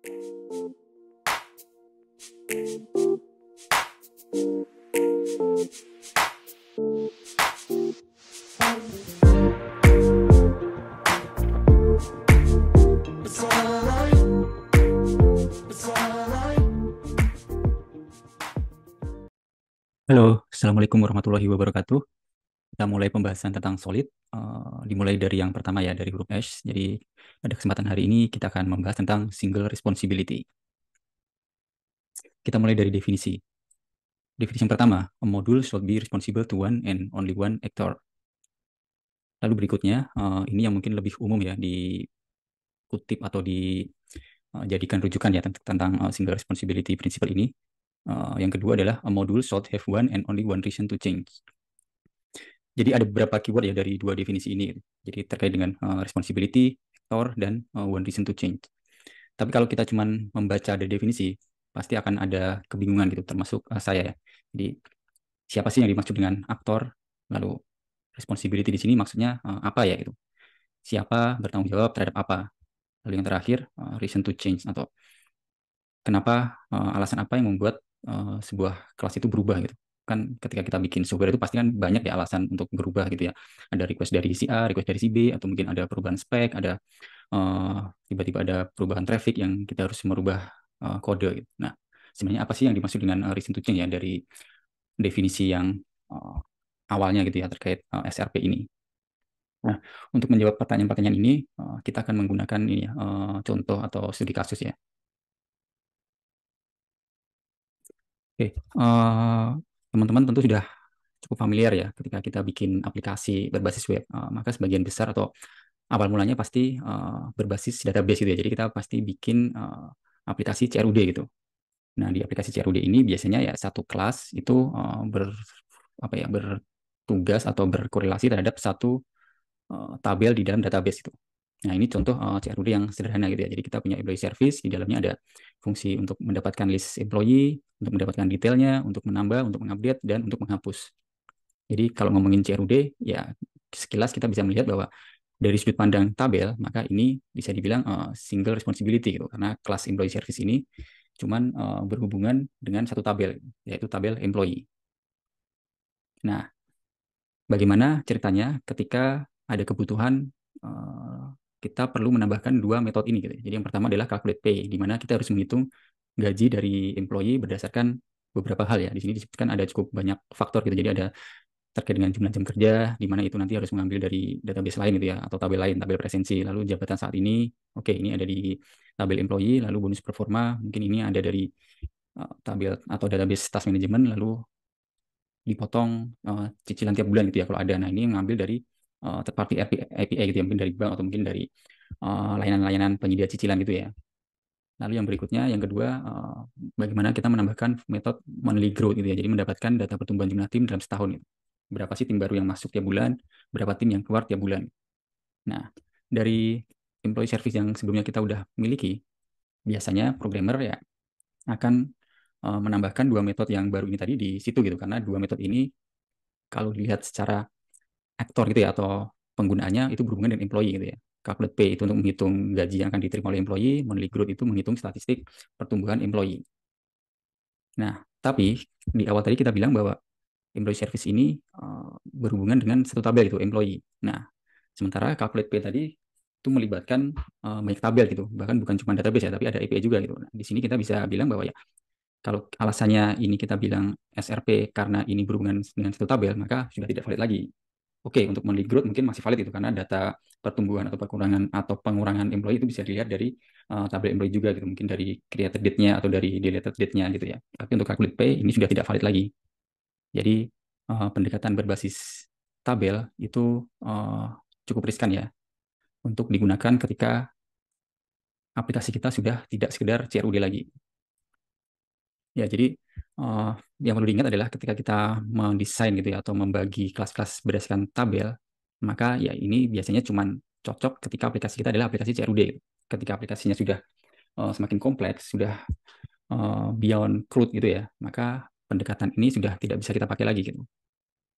Halo, Assalamualaikum warahmatullahi wabarakatuh. Kita mulai pembahasan tentang solid, dimulai dari yang pertama ya, dari huruf S. Jadi, pada kesempatan hari ini kita akan membahas tentang single responsibility. Kita mulai dari definisi. Definisi yang pertama, a module should be responsible to one and only one actor. Lalu berikutnya, ini yang mungkin lebih umum ya, dikutip atau dijadikan rujukan ya tentang single responsibility principle ini. Yang kedua adalah a module should have one and only one reason to change. Jadi ada beberapa keyword ya dari dua definisi ini. Jadi terkait dengan responsibility, actor, dan one reason to change. Tapi kalau kita cuma membaca dari definisi, pasti akan ada kebingungan gitu, termasuk saya ya. Jadi siapa sih yang dimaksud dengan aktor? Lalu responsibility di sini maksudnya apa ya gitu? Siapa bertanggung jawab terhadap apa? Lalu yang terakhir reason to change atau kenapa alasan apa yang membuat sebuah kelas itu berubah gitu. Kan ketika kita bikin software itu pasti kan banyak ya alasan untuk berubah gitu ya. Ada request dari si A, request dari si B, atau mungkin ada perubahan spek, ada tiba-tiba ada perubahan traffic yang kita harus merubah kode gitu. Nah, sebenarnya apa sih yang dimaksud dengan reason to change ya dari definisi yang uh, awalnya gitu ya terkait SRP ini. Nah, untuk menjawab pertanyaan-pertanyaan ini, kita akan menggunakan ini ya, contoh atau studi kasus ya. Oke, teman-teman tentu sudah cukup familiar ya ketika kita bikin aplikasi berbasis web. Maka sebagian besar atau awal mulanya pasti berbasis database gitu ya. Jadi kita pasti bikin aplikasi CRUD gitu. Nah, di aplikasi CRUD ini biasanya ya satu kelas itu bertugas atau berkorelasi terhadap satu tabel di dalam database itu. Nah, ini contoh CRUD yang sederhana gitu ya. Jadi kita punya employee service, di dalamnya ada fungsi untuk mendapatkan list employee, untuk mendapatkan detailnya, untuk menambah, untuk mengupdate, dan untuk menghapus. Jadi kalau ngomongin CRUD, ya sekilas kita bisa melihat bahwa dari sudut pandang tabel, maka ini bisa dibilang single responsibility gitu, karena kelas employee service ini cuman berhubungan dengan satu tabel, yaitu tabel employee. Nah, bagaimana ceritanya ketika ada kebutuhan kita perlu menambahkan dua metode ini gitu. Jadi yang pertama adalah calculate pay, di mana kita harus menghitung gaji dari employee berdasarkan beberapa hal ya. Di sini disebutkan ada cukup banyak faktor gitu. Jadi ada terkait dengan jumlah jam kerja, di mana itu nanti harus mengambil dari database lain gitu ya, atau tabel lain, tabel presensi. Lalu jabatan saat ini, oke, ini ada di tabel employee, lalu bonus performa, mungkin ini ada dari tabel atau database task management, lalu dipotong cicilan tiap bulan gitu ya kalau ada. Nah, ini ngambil dari third party API gitu ya, mungkin dari bank atau mungkin dari layanan-layanan penyedia cicilan gitu ya. Lalu yang berikutnya, yang kedua, bagaimana kita menambahkan metode monthly growth gitu ya. Jadi mendapatkan data pertumbuhan jumlah tim dalam setahun gitu. Berapa sih tim baru yang masuk tiap bulan, berapa tim yang keluar tiap bulan. Nah, dari employee service yang sebelumnya kita udah miliki, biasanya programmer ya akan menambahkan dua metode yang baru ini tadi di situ gitu, karena dua metode ini kalau dilihat secara aktor gitu ya atau penggunaannya itu berhubungan dengan employee gitu ya. Calculate pay itu untuk menghitung gaji yang akan diterima oleh employee, monthly growth itu menghitung statistik pertumbuhan employee. Nah, tapi di awal tadi kita bilang bahwa employee service ini berhubungan dengan satu tabel itu employee. Nah, sementara calculate pay tadi itu melibatkan banyak tabel gitu, bahkan bukan cuma database ya, tapi ada API juga gitu. Nah, di sini kita bisa bilang bahwa ya kalau alasannya ini kita bilang SRP karena ini berhubungan dengan satu tabel, maka sudah tidak valid lagi. Oke, untuk monthly growth mungkin masih valid itu karena data pertumbuhan atau pengurangan employee itu bisa dilihat dari tabel employee juga gitu, mungkin dari created date-nya atau dari deleted date-nya gitu ya. Tapi untuk calculate pay ini sudah tidak valid lagi. Jadi pendekatan berbasis tabel itu cukup riskan ya untuk digunakan ketika aplikasi kita sudah tidak sekedar CRUD lagi. Ya, jadi yang perlu diingat adalah ketika kita mendesain gitu ya atau membagi kelas-kelas berdasarkan tabel, maka ya ini biasanya cuma cocok ketika aplikasi kita adalah aplikasi CRUD gitu. Ketika aplikasinya sudah semakin kompleks, sudah beyond CRUD gitu ya, maka pendekatan ini sudah tidak bisa kita pakai lagi gitu.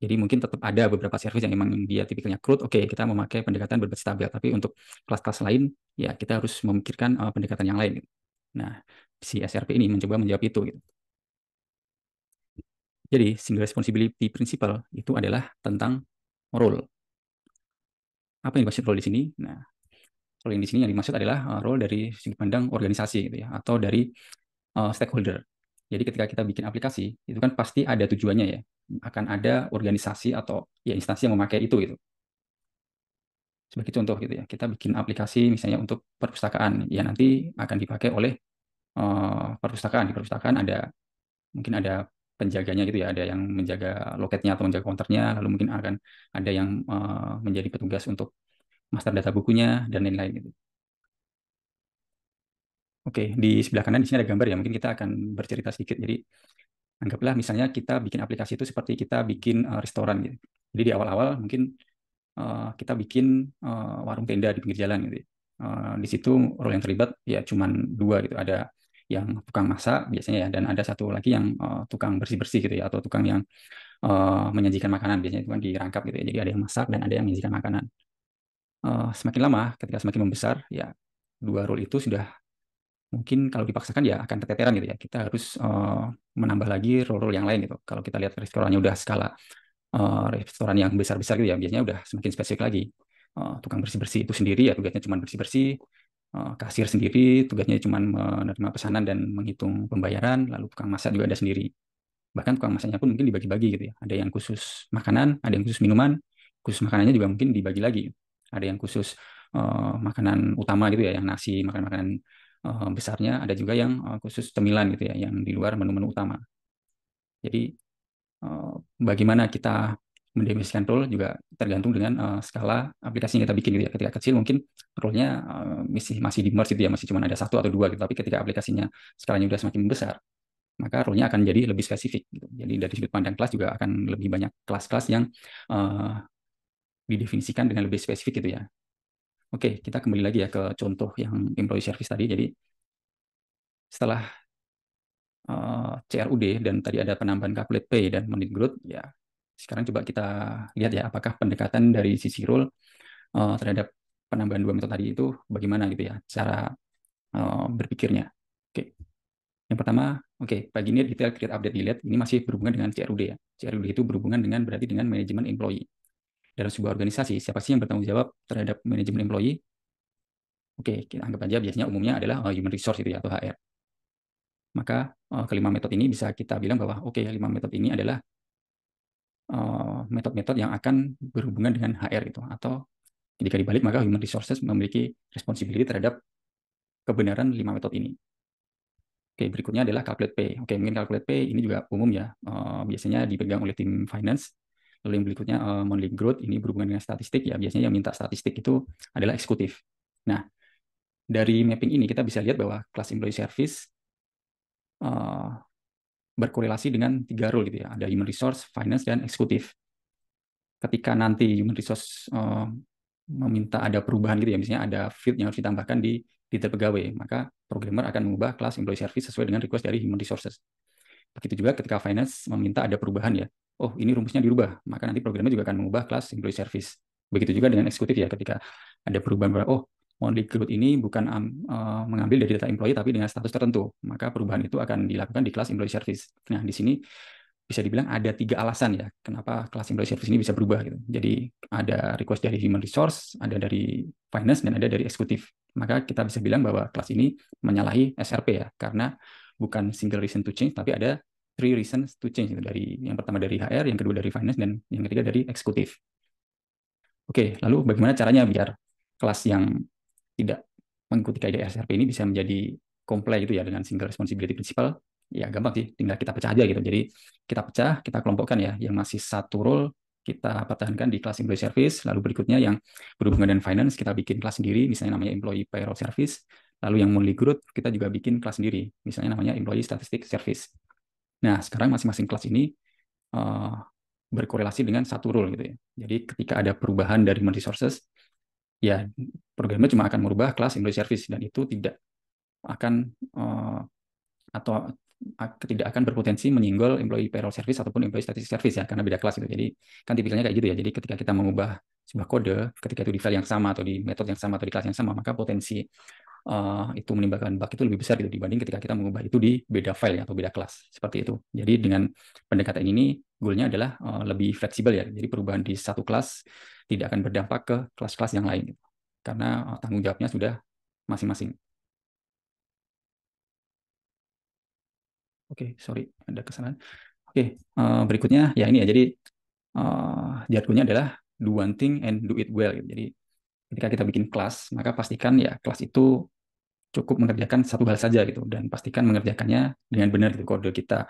Jadi mungkin tetap ada beberapa service yang memang dia tipikalnya CRUD, oke, kita memakai pendekatan berbasis tabel, tapi untuk kelas-kelas lain ya kita harus memikirkan pendekatan yang lain gitu. Nah, si SRP ini mencoba menjawab itu gitu. Jadi, single responsibility principle itu adalah tentang role. Apa yang dimaksud role di sini? Nah, role yang di sini yang dimaksud adalah role dari sudut pandang organisasi gitu ya, atau dari stakeholder. Jadi ketika kita bikin aplikasi, itu kan pasti ada tujuannya ya. Akan ada organisasi atau ya instansi yang memakai itu gitu. Sebagai contoh gitu ya, kita bikin aplikasi misalnya untuk perpustakaan, ya nanti akan dipakai oleh perpustakaan. Di perpustakaan ada mungkin ada penjaganya gitu ya, ada yang menjaga loketnya atau menjaga counternya, lalu mungkin akan ada yang menjadi petugas untuk master data bukunya dan lain-lain gitu. Oke, di sebelah kanan di sini ada gambar ya, mungkin kita akan bercerita sedikit. Jadi anggaplah misalnya kita bikin aplikasi itu seperti kita bikin restoran gitu. Jadi di awal-awal mungkin kita bikin warung tenda di pinggir jalan gitu. Di situ role yang terlibat ya cuman dua gitu. Ada yang tukang masak biasanya ya, dan ada satu lagi yang tukang bersih-bersih gitu ya, atau tukang yang menyajikan makanan, biasanya itu kan dirangkap gitu ya. Jadi ada yang masak dan ada yang menyajikan makanan. Semakin lama, ketika semakin membesar, ya dua role itu sudah mungkin kalau dipaksakan ya akan keteteran gitu ya. Kita harus menambah lagi role-role yang lain gitu. Kalau kita lihat restorannya udah skala restoran yang besar-besar gitu ya, biasanya udah semakin spesifik lagi. Tukang bersih-bersih itu sendiri ya tugasnya cuma bersih-bersih. Kasir sendiri tugasnya cuma menerima pesanan dan menghitung pembayaran. Lalu tukang masak juga ada sendiri. Bahkan tukang masaknya pun mungkin dibagi-bagi gitu ya. Ada yang khusus makanan, ada yang khusus minuman. Khusus makanannya juga mungkin dibagi lagi. Ada yang khusus makanan utama gitu ya, yang nasi, makanan-makanan besarnya. Ada juga yang khusus cemilan gitu ya, yang di luar menu-menu utama. Jadi bagaimana kita mendefinisikan role juga tergantung dengan skala aplikasi yang kita bikin gitu ya. Ketika kecil mungkin role-nya masih di merge gitu ya, masih cuma ada satu atau dua gitu. Tapi ketika aplikasinya skalanya sudah semakin besar, maka role-nya akan jadi lebih spesifik gitu. Jadi dari sudut pandang kelas juga akan lebih banyak kelas-kelas yang uh, didefinisikan dengan lebih spesifik gitu ya. Oke, kita kembali lagi ya ke contoh yang employee service tadi. Jadi setelah CRUD dan tadi ada penambahan calculate pay dan monthly growth, ya sekarang coba kita lihat ya apakah pendekatan dari sisi role terhadap penambahan dua metode tadi itu bagaimana gitu ya cara berpikirnya. Oke. Yang pertama, oke, pagi ini detail create update delete ini masih berhubungan dengan CRUD ya. CRUD itu berhubungan dengan berarti dengan manajemen employee. Dalam sebuah organisasi, siapa sih yang bertanggung jawab terhadap manajemen employee? Oke, kita anggap aja biasanya umumnya adalah human resource itu ya, atau HR. Maka kelima metode ini bisa kita bilang bahwa oke, lima metode ini adalah metode-metode yang akan berhubungan dengan HR itu, atau jika dibalik maka human resources memiliki responsibility terhadap kebenaran lima metode ini. Oke, berikutnya adalah calculate pay. Oke, mungkin calculate pay ini juga umum ya. Biasanya dipegang oleh tim finance. Lalu yang berikutnya monthly growth ini berhubungan dengan statistik ya. Biasanya yang minta statistik itu adalah eksekutif. Nah, dari mapping ini kita bisa lihat bahwa kelas employee service berkorelasi dengan tiga role gitu ya. Ada human resource, finance, dan eksekutif. Ketika nanti human resource meminta ada perubahan gitu ya, misalnya ada field yang harus ditambahkan di detail pegawai, maka programmer akan mengubah kelas employee service sesuai dengan request dari human resources. Begitu juga ketika finance meminta ada perubahan ya, oh ini rumusnya dirubah, maka nanti programmer juga akan mengubah kelas employee service. Begitu juga dengan eksekutif ya, ketika ada perubahan, oh monthly growth ini bukan mengambil dari data employee tapi dengan status tertentu, maka perubahan itu akan dilakukan di kelas employee service. Nah di sini bisa dibilang ada tiga alasan ya kenapa kelas employee service ini bisa berubah gitu. Jadi ada request dari human resource, ada dari finance, dan ada dari eksekutif. Maka kita bisa bilang bahwa kelas ini menyalahi SRP ya, karena bukan single reason to change, tapi ada three reasons to change gitu. Dari yang pertama dari HR, yang kedua dari finance, dan yang ketiga dari eksekutif. Oke, lalu bagaimana caranya biar kelas yang tidak mengikuti kaidah SRP ini bisa menjadi comply gitu ya dengan single responsibility principle? Ya gampang sih, tinggal kita pecah aja gitu. Jadi kita pecah, kita kelompokkan ya, yang masih satu role kita pertahankan di kelas employee service, lalu berikutnya yang berhubungan dengan finance kita bikin kelas sendiri, misalnya namanya employee payroll service, lalu yang monthly growth kita juga bikin kelas sendiri, misalnya namanya employee statistic service. Nah, sekarang masing-masing kelas ini berkorelasi dengan satu role gitu ya. Jadi ketika ada perubahan dari human resources, ya programmer cuma akan merubah kelas employee service, dan itu tidak akan atau tidak akan berpotensi menyinggol employee payroll service ataupun employee statistic service ya, karena beda kelas gitu. Jadi kan tipikalnya kayak gitu ya. Jadi ketika kita mengubah sebuah kode, ketika itu di file yang sama atau di metode yang sama atau di kelas yang sama, maka potensi itu menimbulkan bug itu lebih besar gitu dibanding ketika kita mengubah itu di beda file ya, atau beda kelas seperti itu. Jadi dengan pendekatan ini goalnya adalah lebih fleksibel ya. Jadi perubahan di satu kelas tidak akan berdampak ke kelas-kelas yang lain gitu. Karena tanggung jawabnya sudah masing-masing. Oke, sorry ada kesalahan. Oke, berikutnya ya ini ya. Jadi jargonnya adalah do one thing and do it well gitu. Jadi ketika kita bikin kelas, maka pastikan ya kelas itu cukup mengerjakan satu hal saja gitu, dan pastikan mengerjakannya dengan benar gitu. Kode kita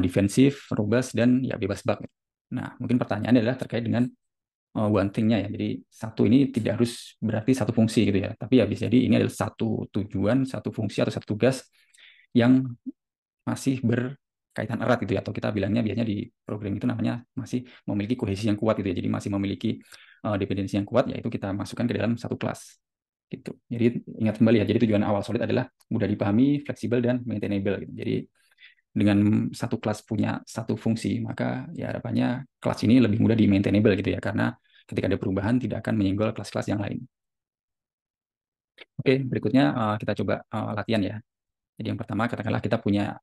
defensif, robust, dan ya bebas bug gitu. Nah, mungkin pertanyaannya adalah terkait dengan one thing-nya ya. Jadi satu ini tidak harus berarti satu fungsi gitu ya, tapi ya bisa jadi ini adalah satu tujuan, satu fungsi atau satu tugas yang masih berkaitan erat gitu ya, atau kita bilangnya biasanya di program itu namanya masih memiliki kohesi yang kuat gitu ya. Jadi masih memiliki dependensi yang kuat, yaitu kita masukkan ke dalam satu kelas gitu. Jadi ingat kembali ya, jadi tujuan awal Solid adalah mudah dipahami, fleksibel, dan maintainable gitu. Jadi dengan satu kelas punya satu fungsi, maka ya harapannya kelas ini lebih mudah di maintainable gitu ya, karena ketika ada perubahan tidak akan menyenggol kelas-kelas yang lain. Oke, berikutnya kita coba latihan ya. Jadi yang pertama katakanlah kita punya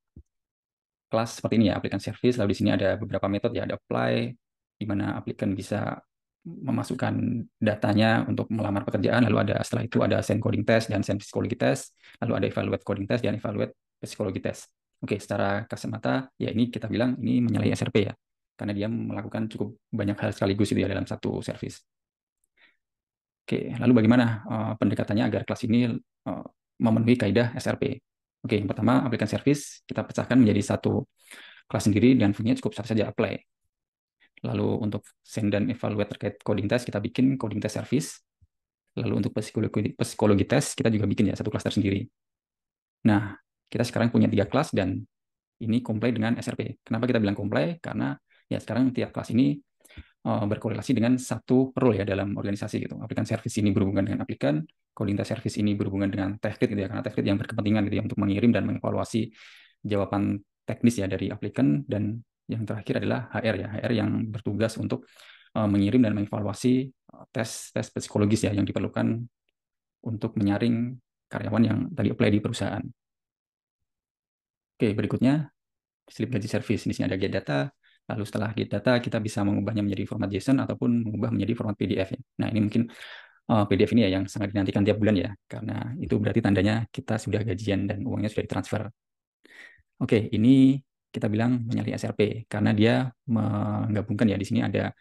kelas seperti ini ya, applicant service, lalu di sini ada beberapa metode ya, ada apply, di mana applicant bisa memasukkan datanya untuk melamar pekerjaan, lalu ada setelah itu ada send coding test dan send psikologi test, lalu ada evaluate coding test dan evaluate psikologi test. Oke, secara kasat mata ya ini kita bilang ini menyalahi SRP ya, karena dia melakukan cukup banyak hal sekaligus itu ya dalam satu service. Oke, lalu bagaimana pendekatannya agar kelas ini memenuhi kaidah SRP? Oke, yang pertama applicant service kita pecahkan menjadi satu kelas sendiri dan fungsinya cukup satu saja, apply. Lalu untuk send dan evaluate terkait coding test kita bikin coding test service. Lalu untuk psikologi test kita juga bikin ya satu kelas tersendiri. Nah, kita sekarang punya 3 kelas dan ini comply dengan SRP. Kenapa kita bilang comply? Karena ya sekarang tiap kelas ini berkorelasi dengan satu role ya dalam organisasi gitu. Applicant service ini berhubungan dengan applicant, coding test service ini berhubungan dengan tech lead gitu ya, karena tech lead yang berkepentingan gitu ya untuk mengirim dan mengevaluasi jawaban teknis ya dari applicant, dan yang terakhir adalah HR ya, HR yang bertugas untuk mengirim dan mengevaluasi tes psikologis ya yang diperlukan untuk menyaring karyawan yang tadi apply di perusahaan. Oke, berikutnya slip gaji service. Di sini ada get data. Lalu setelah get data, kita bisa mengubahnya menjadi format JSON ataupun mengubah menjadi format PDF ya. Nah, ini mungkin PDF ini ya yang sangat dinantikan tiap bulan ya, karena itu berarti tandanya kita sudah gajian dan uangnya sudah ditransfer. Oke, ini kita bilang menyalahi SRP karena dia menggabungkan ya, di sini ada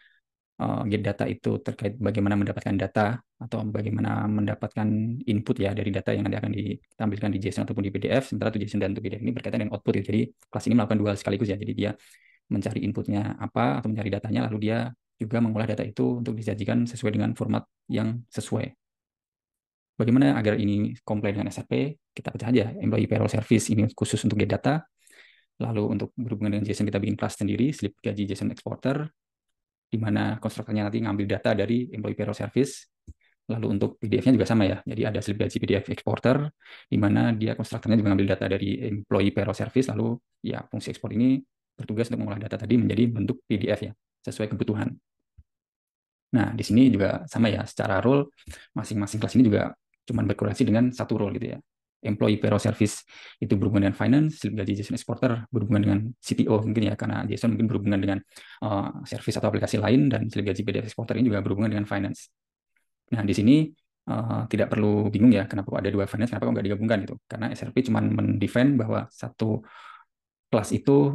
get data itu terkait bagaimana mendapatkan data atau bagaimana mendapatkan input ya dari data yang nanti akan ditampilkan di JSON ataupun di PDF, sementara tuh JSON dan tuh PDF ini berkaitan dengan output ya. Jadi kelas ini melakukan dua hal sekaligus ya. Jadi dia mencari inputnya apa atau mencari datanya, lalu dia juga mengolah data itu untuk disajikan sesuai dengan format yang sesuai. Bagaimana agar ini comply dengan SRP? Kita pecah aja. Employee payroll service ini khusus untuk get data. Lalu untuk berhubungan dengan JSON kita bikin kelas sendiri, slip gaji JSON exporter, di mana konstruktornya nanti ngambil data dari employee payroll service. Lalu untuk PDF-nya juga sama ya. Jadi ada slip gaji PDF exporter, di mana dia konstruktornya juga ngambil data dari employee payroll service, lalu ya fungsi ekspor ini bertugas untuk mengolah data tadi menjadi bentuk PDF ya, sesuai kebutuhan. Nah, di sini juga sama ya, secara role masing-masing kelas ini juga cuma berkorelasi dengan satu role gitu ya. Employee payroll service itu berhubungan dengan finance, slip gaji JSON exporter berhubungan dengan CTO mungkin ya, karena JSON mungkin berhubungan dengan service atau aplikasi lain, dan slip gaji PDF exporter ini juga berhubungan dengan finance. Nah, di sini tidak perlu bingung ya, kenapa ada dua finance, kenapa kok nggak digabungkan gitu. Karena SRP cuma mendefine bahwa satu kelas itu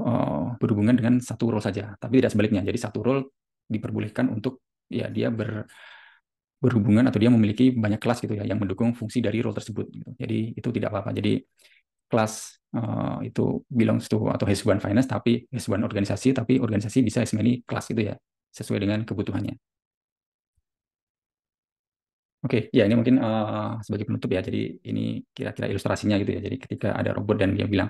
berhubungan dengan satu role saja, tapi tidak sebaliknya. Jadi satu role diperbolehkan untuk ya dia berhubungan atau dia memiliki banyak kelas gitu ya yang mendukung fungsi dari role tersebut gitu. Jadi itu tidak apa-apa. Jadi kelas itu belongs to atau has one finance, tapi has one organisasi, tapi organisasi bisa as many kelas gitu ya, sesuai dengan kebutuhannya. Oke, ya ini mungkin sebagai penutup ya. Jadi ini kira-kira ilustrasinya gitu ya. Jadi ketika ada robot dan dia bilang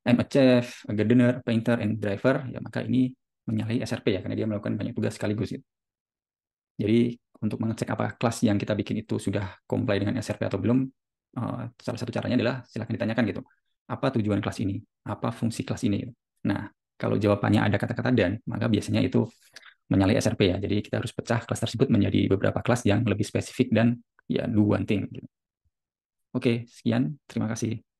I'm a chef, a gardener, a painter, and driver, ya maka ini menyalahi SRP ya, karena dia melakukan banyak tugas sekaligus gitu. Jadi untuk mengecek apakah kelas yang kita bikin itu sudah comply dengan SRP atau belum, salah satu caranya adalah silakan ditanyakan gitu. Apa tujuan kelas ini? Apa fungsi kelas ini? Nah, kalau jawabannya ada kata-kata dan, maka biasanya itu menyalahi SRP ya. Jadi kita harus pecah kelas tersebut menjadi beberapa kelas yang lebih spesifik dan ya do one thing gitu. Oke, sekian. Terima kasih.